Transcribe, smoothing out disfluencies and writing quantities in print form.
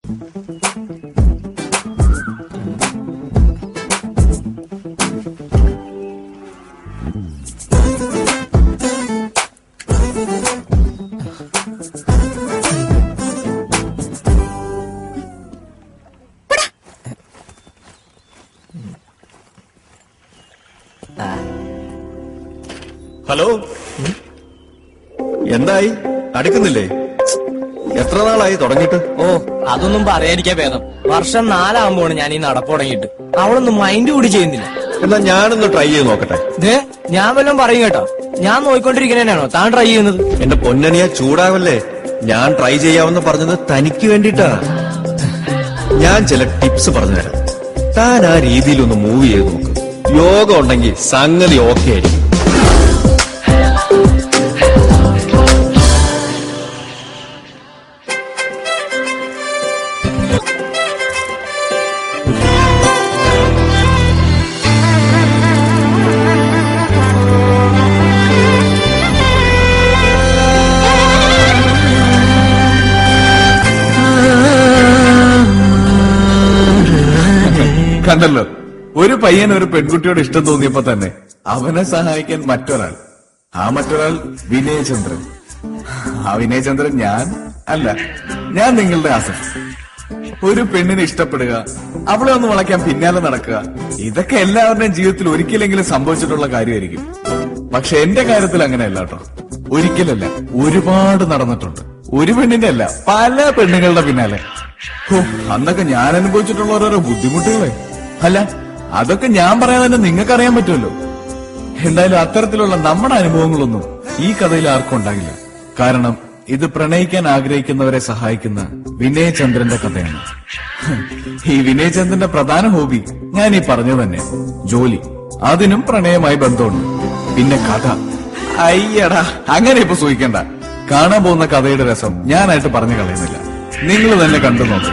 Hello, എന്തായി? അടുക്കുന്നില്ലേ? എത്ര നാളായി തുടങ്ങിയിട്ട്? ഓ, അതൊന്നും പറയാതിരിക്കാ ഭേദം. വർഷം 4 ഞാൻ ഈ നടപ്പ് തുടങ്ങിയിട്ട്. അവളൊന്നും മൈൻഡ് കൂടി ചെയ്യുന്നില്ല. എന്നാ ഞാനൊന്ന് ട്രൈ ചെയ്ത് നോക്കട്ടെ. ഞാൻ വല്ലതും പറയും കേട്ടോ. ഞാൻ നോയിക്കൊണ്ടിരിക്കുന്നതിനാണോ താൻ ട്രൈ ചെയ്യുന്നത്? എന്റെ പൊന്നനിയ ചൂടാവല്ലേ. ഞാൻ ട്രൈ ചെയ്യാമെന്ന് പറഞ്ഞത് തനിക്ക് വേണ്ടിട്ടാ. ഞാൻ ചില ടിപ്സ് പറഞ്ഞുതരാം. താൻ ആ രീതിയിലൊന്ന് മൂവ് ചെയ്ത് നോക്ക്. യോഗ ഉണ്ടെങ്കിൽ സംഗതി ഓക്കെ ആയിരിക്കും. കണ്ടല്ലോ, ഒരു പയ്യൻ ഒരു പെൺകുട്ടിയോട് ഇഷ്ടം തോന്നിയപ്പോ തന്നെ അവനെ സഹായിക്കാൻ മറ്റൊരാൾ. ആ മറ്റൊരാൾ വിനയചന്ദ്രൻ. ആ വിനയചന്ദ്രൻ ഞാൻ അല്ല, ഞാൻ നിങ്ങളുടെ ആസഫ്. ഒരു പെണ്ണിനെ ഇഷ്ടപ്പെടുക, അവളെ ഒന്ന് വളയ്ക്കാൻ പിന്നാലെ നടക്കുക, ഇതൊക്കെ എല്ലാവരുടെയും ജീവിതത്തിൽ ഒരിക്കലെങ്കിലും സംഭവിച്ചിട്ടുള്ള കാര്യമായിരിക്കും. പക്ഷെ എന്റെ കാര്യത്തിൽ അങ്ങനെയല്ല കേട്ടോ. ഒരിക്കലല്ല, ഒരുപാട് നടന്നിട്ടുണ്ട്. ഒരു പെണ്ണിന്റെ അല്ല, പല പെണ്ണുങ്ങളുടെ പിന്നാലെ. അന്നൊക്കെ ഞാൻ അനുഭവിച്ചിട്ടുള്ള ഓരോരോ ബുദ്ധിമുട്ടുകളെ. അല്ല, അതൊക്കെ ഞാൻ പറയാൻ തന്നെ നിങ്ങൾക്കറിയാൻ പറ്റുമല്ലോ. എന്തായാലും അത്തരത്തിലുള്ള നമ്മുടെ അനുഭവങ്ങളൊന്നും ഈ കഥയിൽ ആർക്കും ഉണ്ടാകില്ല. കാരണം ഇത് പ്രണയിക്കാൻ ആഗ്രഹിക്കുന്നവരെ സഹായിക്കുന്ന വിനയചന്ദ്രന്റെ കഥയാണ്. ഈ വിനയചന്ദ്രന്റെ പ്രധാന ഹോബി ഞാൻ ഈ പറഞ്ഞു തന്നെ, ജോലി. അതിനും പ്രണയമായി ബന്ധമുണ്ട്. പിന്നെ കഥ. അയ്യടാ, അങ്ങനെ ഇപ്പൊ സൂഹിക്കണ്ട. കാണാൻ പോകുന്ന കഥയുടെ രസം ഞാനായിട്ട് പറഞ്ഞു കളയുന്നില്ല. നിങ്ങൾ തന്നെ കണ്ടു നോക്കൂ.